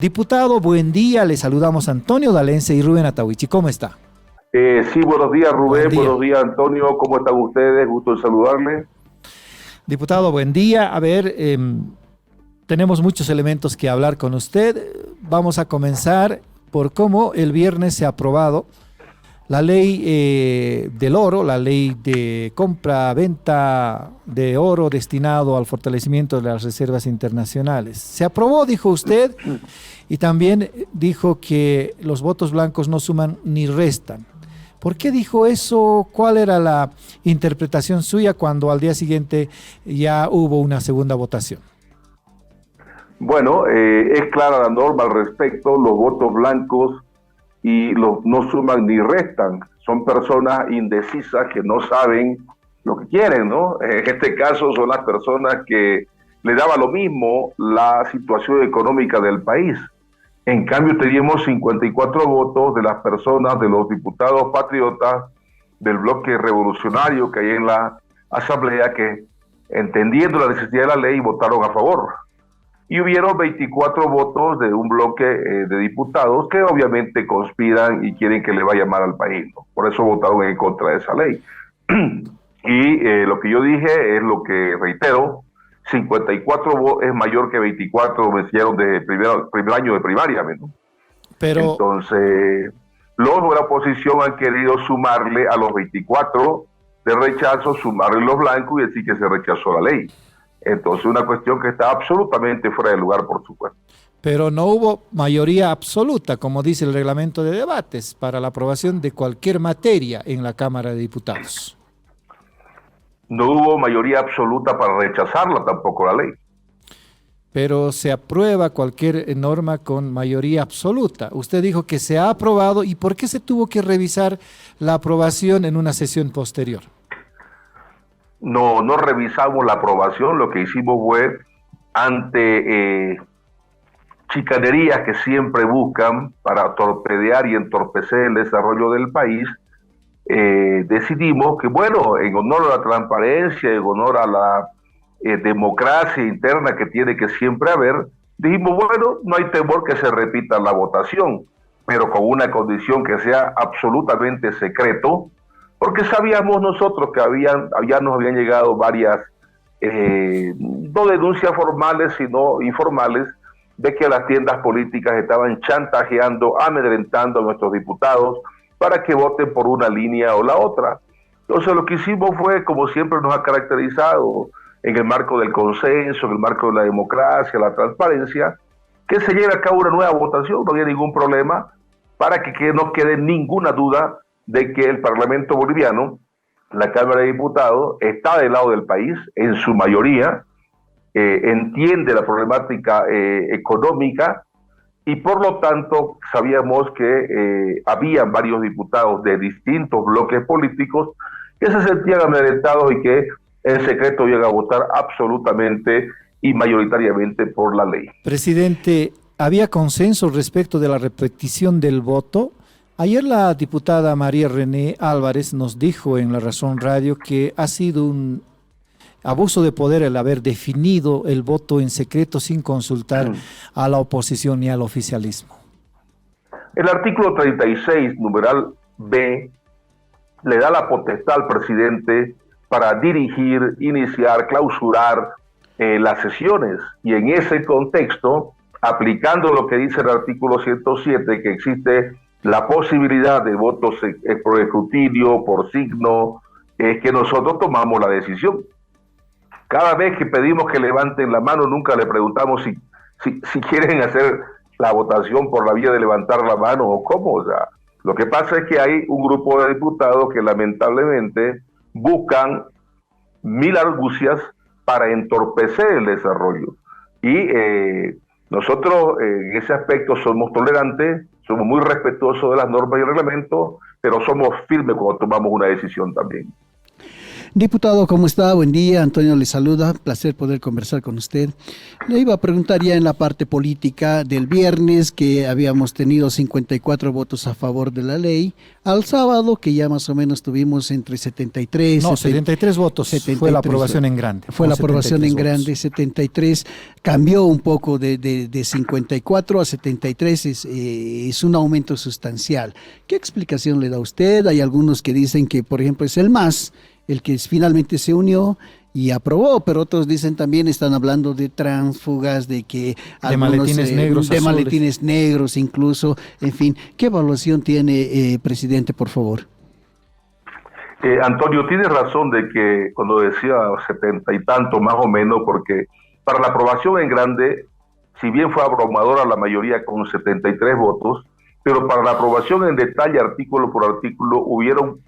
Diputado, buen día. Le saludamos a Antonio Dalense y Rubén Atahuichi. ¿Cómo está? Sí, buenos días Rubén, Buen día. buenos días Antonio, ¿cómo están ustedes? Gusto en saludarles. Diputado, buen día. A ver, tenemos muchos elementos que hablar con usted. Vamos a comenzar por cómo el viernes se ha aprobado la ley del oro, la ley de compra-venta de oro destinado al fortalecimiento de las reservas internacionales. Se aprobó, dijo usted, y también dijo que los votos blancos no suman ni restan. ¿Por qué dijo eso? ¿Cuál era la interpretación suya cuando al día siguiente ya hubo una segunda votación? Bueno, es clara la norma al respecto, los votos blancos y los no suman ni restan, son personas indecisas que no saben lo que quieren, ¿no? En este caso son las personas que le daba lo mismo la situación económica del país. En cambio teníamos 54 votos de las personas, de los diputados patriotas del bloque revolucionario que hay en la asamblea que, entendiendo la necesidad de la ley, votaron a favor. Y hubieron 24 votos de un bloque de diputados que obviamente conspiran y quieren que le vaya mal al país, ¿no? Por eso votaron en contra de esa ley. Y lo que yo dije es lo que reitero: 54 es mayor que 24 me hicieron de primer año de primaria, ¿no? Pero entonces los de la oposición han querido sumarle a los 24 de rechazo, sumarle los blancos y decir que se rechazó la ley. Entonces una cuestión que está absolutamente fuera de lugar, por supuesto. Pero no hubo mayoría absoluta, como dice el reglamento de debates, para la aprobación de cualquier materia en la Cámara de Diputados. No hubo mayoría absoluta para rechazarla tampoco la ley. Pero se aprueba cualquier norma con mayoría absoluta. Usted dijo que se ha aprobado, ¿y por qué se tuvo que revisar la aprobación en una sesión posterior? No revisamos la aprobación, lo que hicimos fue, ante chicanerías que siempre buscan para torpedear y entorpecer el desarrollo del país, decidimos que, bueno, en honor a la transparencia, en honor a la democracia interna que tiene que siempre haber, dijimos, bueno, no hay temor que se repita la votación, pero con una condición que sea absolutamente secreto, porque sabíamos nosotros que ya nos habían llegado varias, no denuncias formales, sino informales, de que las tiendas políticas estaban chantajeando, amedrentando a nuestros diputados para que voten por una línea o la otra. Entonces lo que hicimos fue, como siempre nos ha caracterizado, en el marco del consenso, en el marco de la democracia, la transparencia, que se lleve a cabo una nueva votación, no había ningún problema, para que no quede ninguna duda de que el Parlamento boliviano, la Cámara de Diputados, está del lado del país, en su mayoría, entiende la problemática económica, y por lo tanto sabíamos que habían varios diputados de distintos bloques políticos que se sentían amedrentados y que en secreto iban a votar absolutamente y mayoritariamente por la ley. Presidente, ¿había consenso respecto de la repetición del voto? Ayer la diputada María René Álvarez nos dijo en La Razón Radio que ha sido un abuso de poder el haber definido el voto en secreto sin consultar a la oposición ni al oficialismo. El artículo 36, numeral B, le da la potestad al presidente para dirigir, iniciar, clausurar las sesiones. Y en ese contexto, aplicando lo que dice el artículo 107, que existe la posibilidad de votos por escrutinio, por signo, es que nosotros tomamos la decisión. Cada vez que pedimos que levanten la mano, nunca le preguntamos si quieren hacer la votación por la vía de levantar la mano o cómo. O sea, lo que pasa es que hay un grupo de diputados que lamentablemente buscan mil argucias para entorpecer el desarrollo. Y nosotros en ese aspecto somos tolerantes, somos muy respetuosos de las normas y el reglamento, pero somos firmes cuando tomamos una decisión también. Diputado, ¿cómo está? Buen día, Antonio le saluda, placer poder conversar con usted. Le iba a preguntar ya en la parte política del viernes, que habíamos tenido 54 votos a favor de la ley, al sábado, que ya más o menos tuvimos entre 73... No, 73 votos, 73, fue la aprobación en grande. Fue la aprobación en 73 grande, votos. 73, cambió un poco de 54 a 73, es un aumento sustancial. ¿Qué explicación le da usted? Hay algunos que dicen que, por ejemplo, es el MAS, el que finalmente se unió y aprobó, pero otros dicen también, están hablando de tránsfugas, de que algunos, maletines negros, de azules. maletines negros incluso, en fin. ¿Qué evaluación tiene, presidente, por favor? Antonio, tienes razón de que cuando decía 70 y tanto, más o menos, porque para la aprobación en grande, si bien fue abrumadora la mayoría con 73 votos, pero para la aprobación en detalle, artículo por artículo, hubieron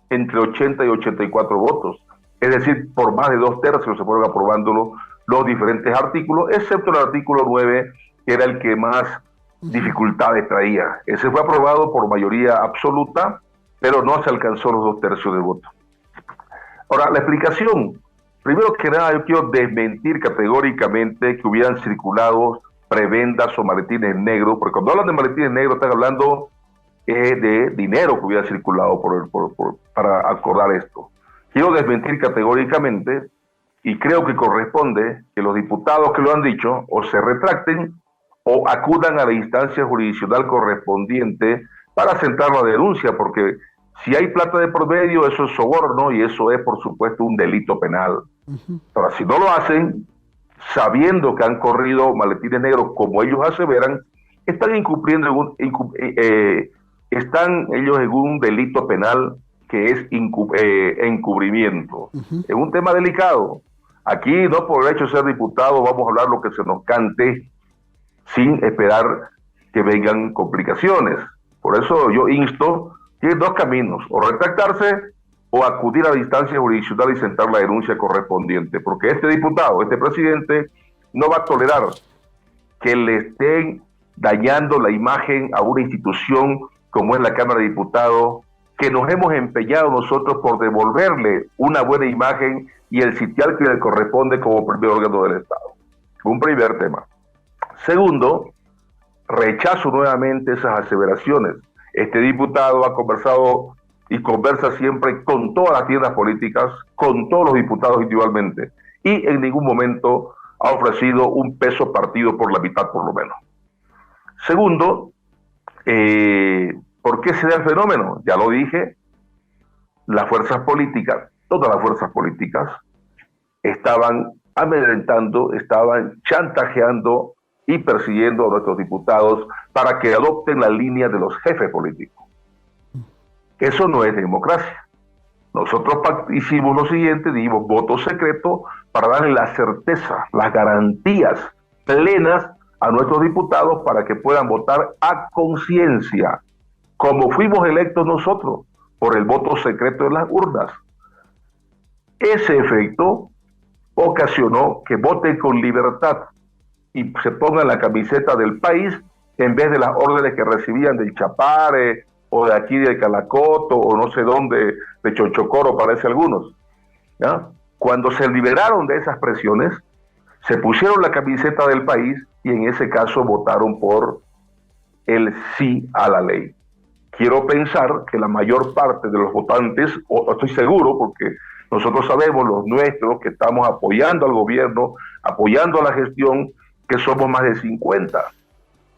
entre 80 y 84 votos. Es decir, por más de 2/3 se fueron aprobando los diferentes artículos, excepto el artículo 9, que era el que más dificultades traía. Ese fue aprobado por mayoría absoluta, pero no se alcanzó los 2/3 del voto. Ahora, la explicación. Primero que nada, yo quiero desmentir categóricamente que hubieran circulado prebendas o maletines negros, porque cuando hablan de maletines negros están hablando de dinero que hubiera circulado para acordar esto. Quiero desmentir categóricamente y creo que corresponde que los diputados que lo han dicho o se retracten o acudan a la instancia jurisdiccional correspondiente para sentar la denuncia, porque si hay plata de por medio, eso es soborno y eso es, por supuesto, un delito penal. Ahora, si no lo hacen, sabiendo que han corrido maletines negros como ellos aseveran, están incumpliendo están ellos en un delito penal que es encubrimiento. Es un tema delicado. Aquí, no por el hecho de ser diputado, vamos a hablar lo que se nos cante sin esperar que vengan complicaciones. Por eso yo insto, tiene dos caminos, o retractarse o acudir a la instancia jurisdiccional y sentar la denuncia correspondiente, porque este diputado, este presidente, no va a tolerar que le estén dañando la imagen a una institución como es la Cámara de Diputados, que nos hemos empeñado nosotros por devolverle una buena imagen y el sitial que le corresponde como primer órgano del Estado. Un primer tema. Segundo, rechazo nuevamente esas aseveraciones. Este diputado ha conversado y conversa siempre con todas las tiendas políticas, con todos los diputados individualmente, y en ningún momento ha ofrecido un peso partido por la mitad, por lo menos. Segundo, ¿por qué se da el fenómeno? Ya lo dije, las fuerzas políticas, todas las fuerzas políticas, estaban amedrentando, estaban chantajeando y persiguiendo a nuestros diputados para que adopten la línea de los jefes políticos. Eso no es democracia. Nosotros hicimos lo siguiente, dimos voto secreto para darle la certeza, las garantías plenas a nuestros diputados para que puedan votar a conciencia, como fuimos electos nosotros, por el voto secreto en las urnas. Ese efecto ocasionó que voten con libertad y se pongan la camiseta del país en vez de las órdenes que recibían del Chapare o de aquí de Calacoto o no sé dónde, de Chochocoro, parece algunos. ¿Ya? Cuando se liberaron de esas presiones, se pusieron la camiseta del país y en ese caso votaron por el sí a la ley. Quiero pensar que la mayor parte de los votantes, o estoy seguro porque nosotros sabemos, los nuestros, que estamos apoyando al gobierno, apoyando a la gestión, que somos más de 50.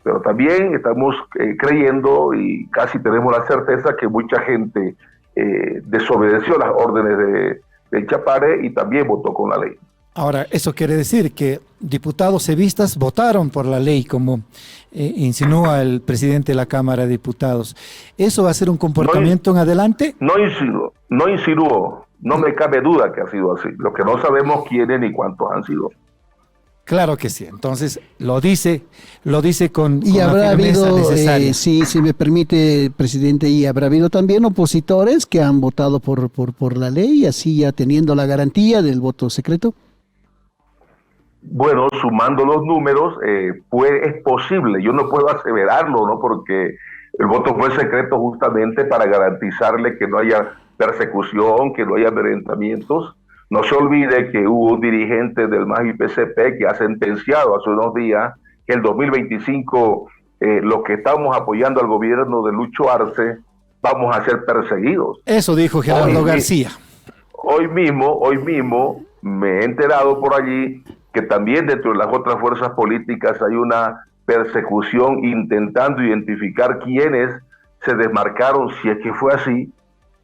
Pero también estamos creyendo y casi tenemos la certeza que mucha gente desobedeció las órdenes del Chapare y también votó con la ley. Ahora, eso quiere decir que diputados evistas votaron por la ley, como insinúa el presidente de la Cámara de Diputados. ¿Eso va a ser un comportamiento en adelante? No insinuó, no me cabe duda que ha sido así. Lo que no sabemos quiénes ni cuántos han sido. Claro que sí. Entonces, lo dice con y la habrá firmeza habido, necesaria. sí, si me permite, presidente, y habrá habido también opositores que han votado por la ley, así ya teniendo la garantía del voto secreto. Bueno, sumando los números, es posible. Yo no puedo aseverarlo, ¿no? Porque El voto fue secreto justamente para garantizarle que no haya persecución, que no haya amedrentamientos. No se olvide que hubo un dirigente del MAS y PCP que ha sentenciado hace unos días que el 2025 los que estamos apoyando al gobierno de Lucho Arce vamos a ser perseguidos. Eso dijo Gerardo García. Hoy mismo me he enterado por allí que también dentro de las otras fuerzas políticas hay una persecución intentando identificar quiénes se desmarcaron, si es que fue así,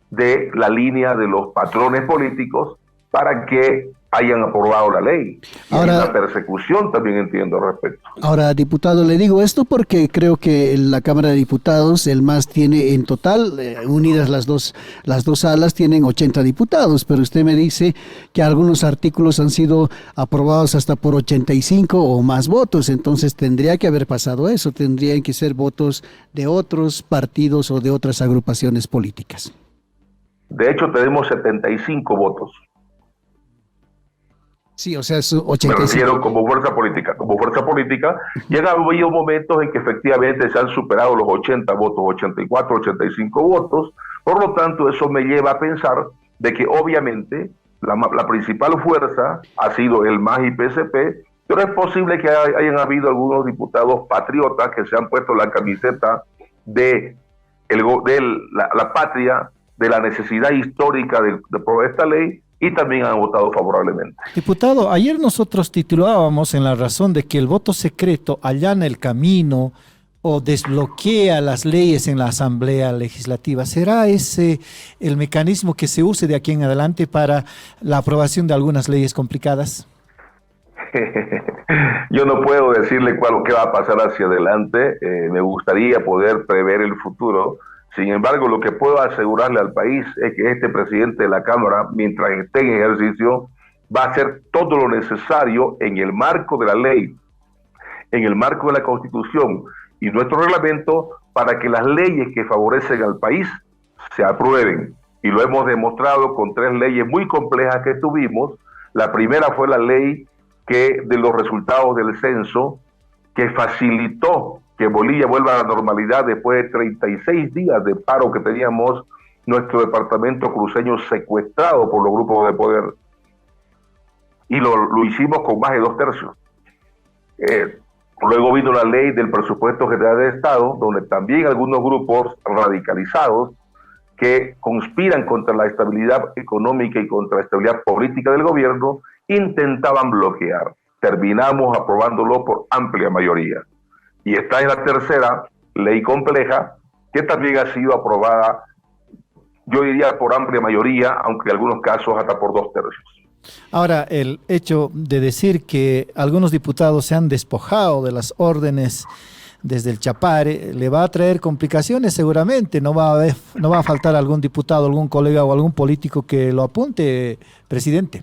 de la línea de los patrones políticos para que hayan aprobado la ley. Ahora, hay una persecución también entiendo al respecto. Ahora, diputado, le digo esto porque creo que en la Cámara de Diputados, el MAS tiene en total, unidas las dos salas, tienen 80 diputados, pero usted me dice que algunos artículos han sido aprobados hasta por 85 o más votos, entonces tendría que haber pasado eso, tendrían que ser votos de otros partidos o de otras agrupaciones políticas. De hecho, tenemos 75 votos. Sí, o sea, es 85. Me refiero como fuerza política. Como fuerza política, ya ha habido momentos en que efectivamente se han superado los 80 votos, 84, 85 votos. Por lo tanto, eso me lleva a pensar de que obviamente la principal fuerza ha sido el MAS y PSP, pero es posible que hayan habido algunos diputados patriotas que se han puesto la camiseta de la patria, de la necesidad histórica de aprobar esta ley, y también han votado favorablemente. Diputado, ayer nosotros titulábamos en La Razón de que el voto secreto allana el camino o desbloquea las leyes en la Asamblea Legislativa. ¿Será ese el mecanismo que se use de aquí en adelante para la aprobación de algunas leyes complicadas? Yo no puedo decirle qué va a pasar hacia adelante. Me gustaría poder prever el futuro. Sin embargo, lo que puedo asegurarle al país es que este presidente de la Cámara, mientras esté en ejercicio, va a hacer todo lo necesario en el marco de la ley, en el marco de la Constitución y nuestro reglamento para que las leyes que favorecen al país se aprueben. Y lo hemos demostrado con 3 leyes muy complejas que tuvimos. La primera fue la ley de los resultados del censo, que facilitó que Bolivia vuelva a la normalidad después de 36 días de paro que teníamos nuestro departamento cruceño secuestrado por los grupos de poder. Y lo hicimos con más de 2/3. Luego vino la ley del presupuesto general del Estado, donde también algunos grupos radicalizados que conspiran contra la estabilidad económica y contra la estabilidad política del gobierno intentaban bloquear. Terminamos aprobándolo por amplia mayoría. Y está en la tercera ley compleja, que también ha sido aprobada, yo diría por amplia mayoría, aunque en algunos casos hasta por 2/3. Ahora, el hecho de decir que algunos diputados se han despojado de las órdenes desde el Chapare, le va a traer complicaciones seguramente. No va a faltar algún diputado, algún colega o algún político que lo apunte, presidente.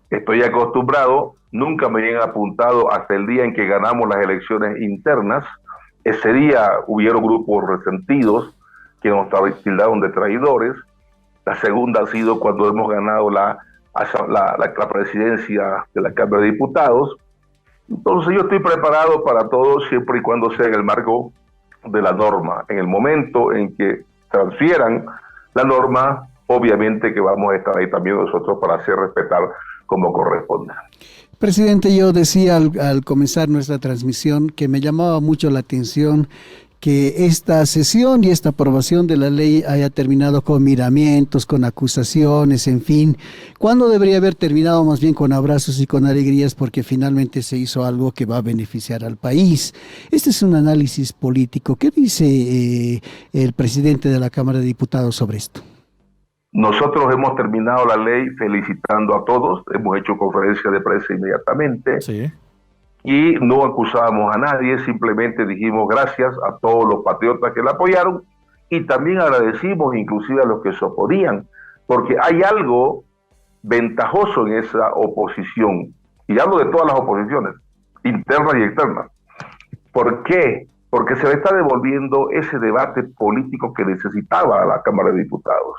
Estoy acostumbrado, nunca me habían apuntado hasta el día en que ganamos las elecciones internas. Ese día hubieron grupos resentidos que nos tildaron de traidores. La segunda ha sido cuando hemos ganado la presidencia de la Cámara de Diputados. Entonces yo estoy preparado para todo siempre y cuando sea en el marco de la norma. En el momento en que transfieran la norma, obviamente que vamos a estar ahí también nosotros para hacer respetar como corresponde. Presidente, yo decía al comenzar nuestra transmisión que me llamaba mucho la atención que esta sesión y esta aprobación de la ley haya terminado con miramientos, con acusaciones, en fin, cuando debería haber terminado más bien con abrazos y con alegrías porque finalmente se hizo algo que va a beneficiar al país. Este es un análisis político. ¿Qué dice el presidente de la Cámara de Diputados sobre esto? Nosotros hemos terminado la ley felicitando a todos, hemos hecho conferencia de prensa inmediatamente. Sí. Y no acusábamos a nadie, simplemente dijimos gracias a todos los patriotas que la apoyaron y también agradecimos inclusive a los que se oponían, porque hay algo ventajoso en esa oposición, y hablo de todas las oposiciones, internas y externas. ¿Por qué? Porque se le está devolviendo ese debate político que necesitaba la Cámara de Diputados,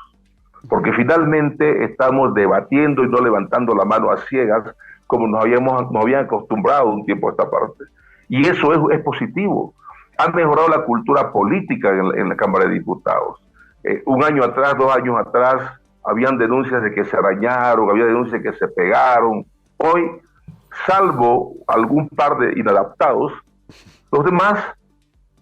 porque finalmente estamos debatiendo y no levantando la mano a ciegas, como nos habían acostumbrado un tiempo a esta parte. Y eso es positivo. ha mejorado la cultura política en la Cámara de Diputados. Un año atrás, 2 años atrás, habían denuncias de que se arañaron, había denuncias de que se pegaron. Hoy, salvo algún par de inadaptados, los demás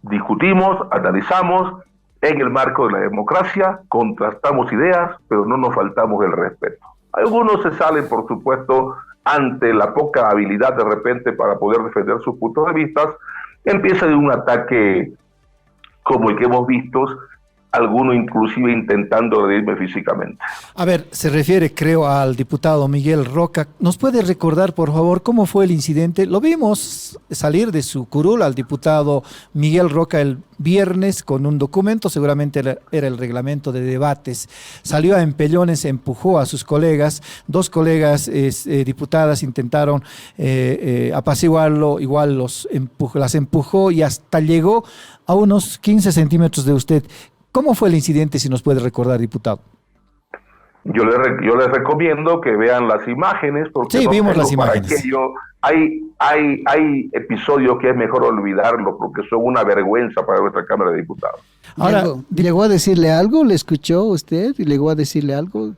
discutimos, analizamos en el marco de la democracia, contrastamos ideas, pero no nos faltamos el respeto. Algunos se salen, por supuesto, ante la poca habilidad de repente para poder defender sus puntos de vista. Empieza de un ataque como el que hemos visto, alguno inclusive intentando agredirme físicamente. A ver, se refiere, creo, al diputado Miguel Roca. ¿Nos puede recordar, por favor, cómo fue el incidente? Lo vimos salir de su curul al diputado Miguel Roca el viernes con un documento, seguramente era el reglamento de debates. Salió a empellones, empujó a sus colegas. 2 colegas diputadas intentaron apaciguarlo, igual las empujó y hasta llegó a unos 15 centímetros de usted. ¿Cómo fue el incidente, si nos puede recordar, diputado? Yo les recomiendo que vean las imágenes, porque sí, vimos las imágenes. Aquello, hay episodios que es mejor olvidarlos, porque son una vergüenza para nuestra Cámara de Diputados. Ahora, ¿llegó a decirle algo? ¿Le escuchó usted? ¿Llegó a decirle algo?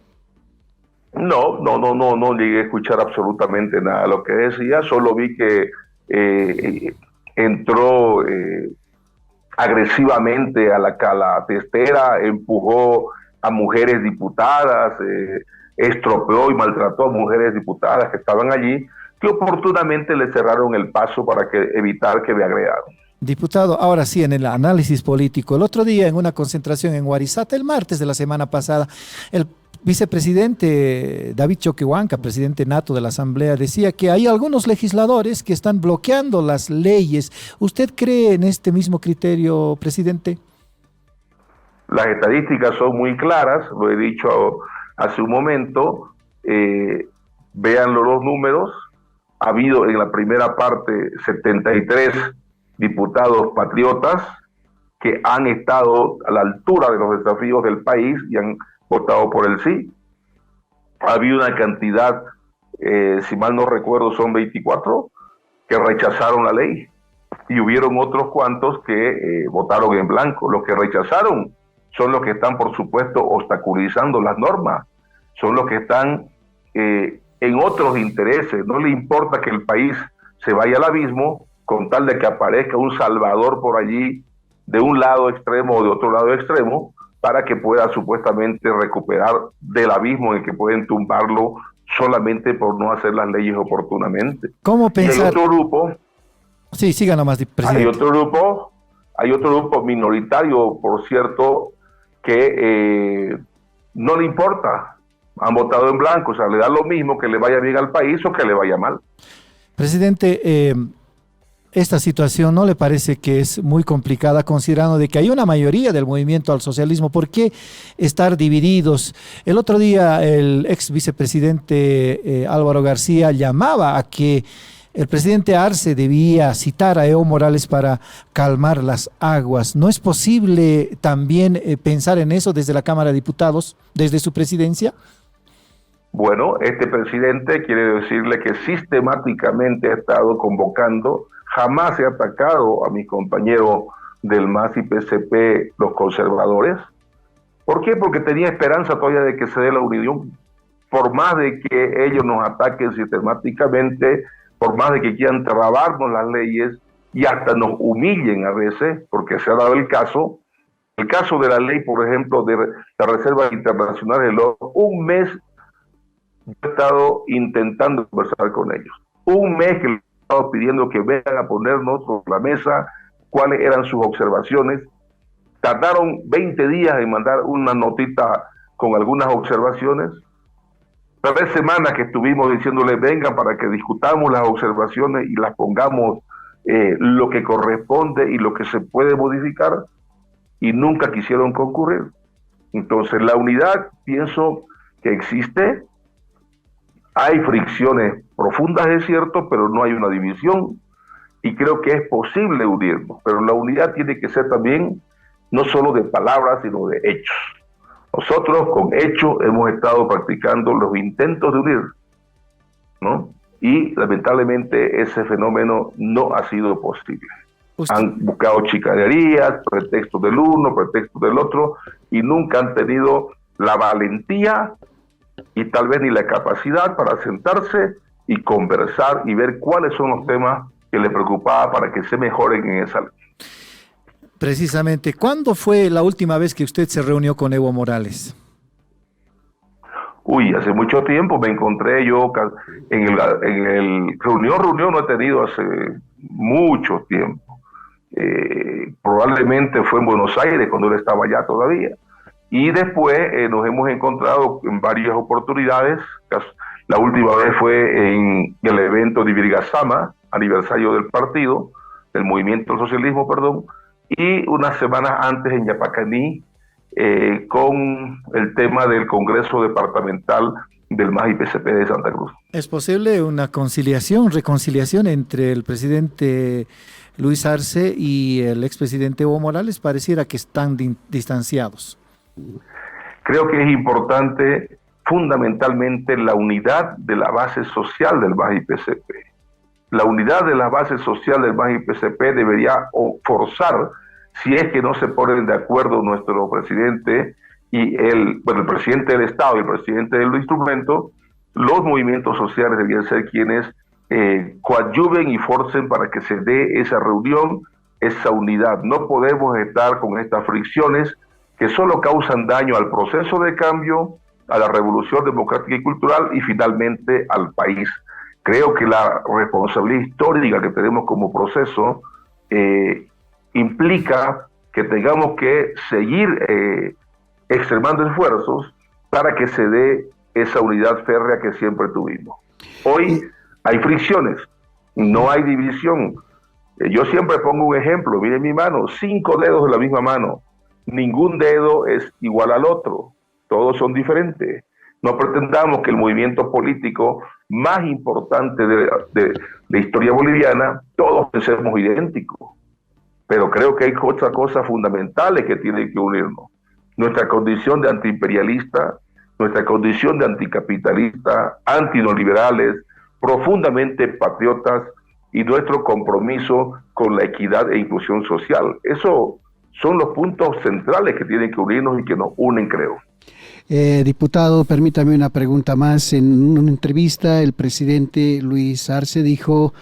No llegué a escuchar absolutamente nada de lo que decía, solo vi que entró agresivamente a la testera, empujó a mujeres diputadas, estropeó y maltrató a mujeres diputadas que estaban allí, que oportunamente le cerraron el paso para evitar que me agredaran. Diputado, ahora sí, en el análisis político. El otro día, en una concentración en Huarizata, el martes de la semana pasada, el vicepresidente David Choquehuanca, presidente nato de la Asamblea, decía que hay algunos legisladores que están bloqueando las leyes. ¿Usted cree en este mismo criterio, presidente? Las estadísticas son muy claras, lo he dicho hace un momento, vean los números. Ha habido en la primera parte 73 diputados patriotas que han estado a la altura de los desafíos del país y han votado por el sí. Ha habido una cantidad, si mal no recuerdo, son 24 que rechazaron la ley, y hubieron otros cuantos que votaron en blanco. Los que rechazaron son los que están, por supuesto, obstaculizando las normas, son los que están en otros intereses. No le importa que el país se vaya al abismo con tal de que aparezca un salvador por allí, de un lado extremo o de otro lado extremo, para que pueda supuestamente recuperar del abismo en el que pueden tumbarlo solamente por no hacer las leyes oportunamente. ¿Cómo pensar? Hay otro grupo. Sí, siga nomás, presidente. Hay otro grupo minoritario, por cierto, que no le importa. Han votado en blanco, o sea, le da lo mismo que le vaya bien al país o que le vaya mal. Presidente, esta situación ¿no le parece que es muy complicada, considerando de que hay una mayoría del movimiento al socialismo? ¿Por qué estar divididos? El otro día el ex vicepresidente Álvaro García llamaba a que el presidente Arce debía citar a Evo Morales para calmar las aguas. ¿No es posible también pensar en eso desde la Cámara de Diputados, desde su presidencia? Bueno, este presidente quiere decirle que sistemáticamente ha estado convocando. Jamás he atacado a mis compañeros del MAS y PCP, los conservadores. ¿Por qué? Porque tenía esperanza todavía de que se dé la unión. Por más de que ellos nos ataquen sistemáticamente, por más de que quieran trabarnos las leyes y hasta nos humillen a veces, porque se ha dado el caso de la ley, por ejemplo, de la Reserva Internacional del Oro. Un mes yo he estado intentando conversar con ellos. Un mes que pidiendo que vengan a ponernos sobre la mesa cuáles eran sus observaciones. Tardaron 20 días en mandar una notita con algunas observaciones. 3 semanas que estuvimos diciéndole vengan para que discutamos las observaciones y las pongamos lo que corresponde y lo que se puede modificar, y nunca quisieron concurrir. Entonces la unidad pienso que existe. Hay fricciones profundas, es cierto, pero no hay una división, y creo que es posible unirnos, pero la unidad tiene que ser también no solo de palabras, sino de hechos. Nosotros con hechos hemos estado practicando los intentos de unir, ¿no? Y lamentablemente ese fenómeno no ha sido posible. Han buscado chicanerías, pretextos del uno, pretextos del otro, y nunca han tenido la valentía y tal vez ni la capacidad para sentarse y conversar y ver cuáles son los temas que le preocupaba para que se mejoren en esa ley. Precisamente, ¿cuándo fue la última vez que usted se reunió con Evo Morales? Hace mucho tiempo me encontré yo en el reunión no he tenido hace mucho tiempo. Probablemente fue en Buenos Aires cuando él estaba allá todavía. Y después nos hemos encontrado en varias oportunidades. La última vez fue en el evento de Virgasama, aniversario del partido, del Movimiento del Socialismo, perdón, y unas semanas antes en Yapacaní, con el tema del Congreso Departamental del MAS-IPCP de Santa Cruz. ¿Es posible una reconciliación entre el presidente Luis Arce y el expresidente Evo Morales? Pareciera que están distanciados. Creo que es importante fundamentalmente la unidad de la base social del MAS-IPCP. La unidad de la base social del MAS-IPCP debería forzar, si es que no se ponen de acuerdo nuestro presidente y el presidente del Estado y el presidente del instrumento, los movimientos sociales deberían ser quienes coadyuven y forcen para que se dé esa reunión, esa unidad. No podemos estar con estas fricciones que solo causan daño al proceso de cambio, a la revolución democrática y cultural y finalmente al país. Creo que la responsabilidad histórica que tenemos como proceso implica que tengamos que seguir extremando esfuerzos para que se dé esa unidad férrea que siempre tuvimos. Hoy hay fricciones, no hay división. Yo siempre pongo un ejemplo, miren mi mano, 5 dedos de la misma mano, ningún dedo es igual al otro, todos son diferentes. No pretendamos que el movimiento político más importante de la historia boliviana, todos pensemos idénticos. Pero creo que hay otras cosas fundamentales que tienen que unirnos. Nuestra condición de antiimperialista, nuestra condición de anticapitalista, antineoliberales, profundamente patriotas y nuestro compromiso con la equidad e inclusión social. Esos son los puntos centrales que tienen que unirnos y que nos unen, creo. Diputado, permítame una pregunta más. En una entrevista, el presidente Luis Arce dijo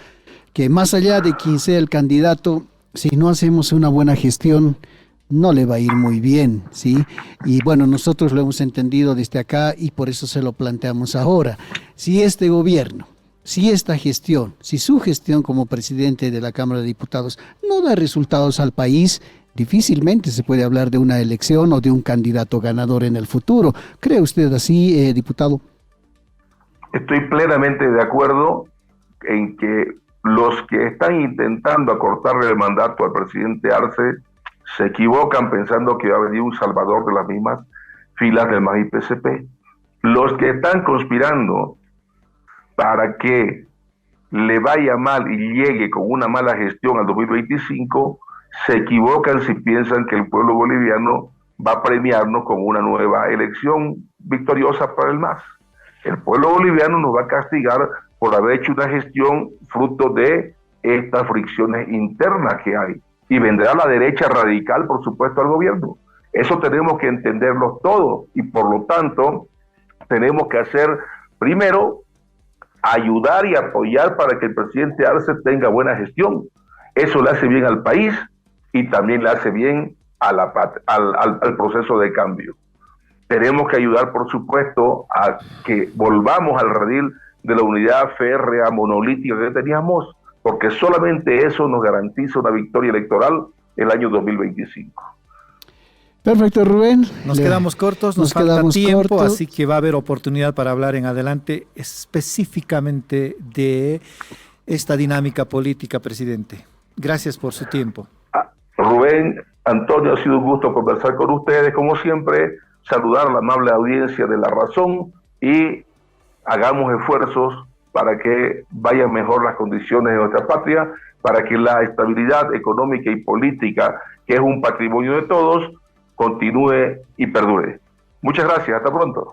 que más allá de quien sea el candidato, si no hacemos una buena gestión, no le va a ir muy bien, ¿sí? Y bueno, nosotros lo hemos entendido desde acá y por eso se lo planteamos ahora. Si este gobierno, si esta gestión, si su gestión como presidente de la Cámara de Diputados no da resultados al país, difícilmente se puede hablar de una elección o de un candidato ganador en el futuro. ¿Cree usted así, diputado? Estoy plenamente de acuerdo en que los que están intentando acortarle el mandato al presidente Arce se equivocan pensando que va a venir un salvador de las mismas filas del MAS-IPCP. Los que están conspirando para que le vaya mal y llegue con una mala gestión al 2025, se equivocan si piensan que el pueblo boliviano va a premiarnos con una nueva elección victoriosa para el MAS. El pueblo boliviano nos va a castigar por haber hecho una gestión fruto de estas fricciones internas que hay. Y vendrá la derecha radical, por supuesto, al gobierno. Eso tenemos que entenderlo todos y por lo tanto tenemos que hacer, primero, ayudar y apoyar para que el presidente Arce tenga buena gestión. Eso le hace bien al país y también le hace bien al proceso de cambio. Tenemos que ayudar, por supuesto, a que volvamos al redil de la unidad férrea, monolítica que teníamos, porque solamente eso nos garantiza una victoria electoral el año 2025. Perfecto, Rubén. Nos quedamos cortos, nos falta tiempo, así que va a haber oportunidad para hablar en adelante específicamente de esta dinámica política, presidente. Gracias por su tiempo. Rubén, Antonio, ha sido un gusto conversar con ustedes, como siempre, saludar a la amable audiencia de La Razón y hagamos esfuerzos para que vayan mejor las condiciones de nuestra patria, para que la estabilidad económica y política, que es un patrimonio de todos, continúe y perdure. Muchas gracias, hasta pronto.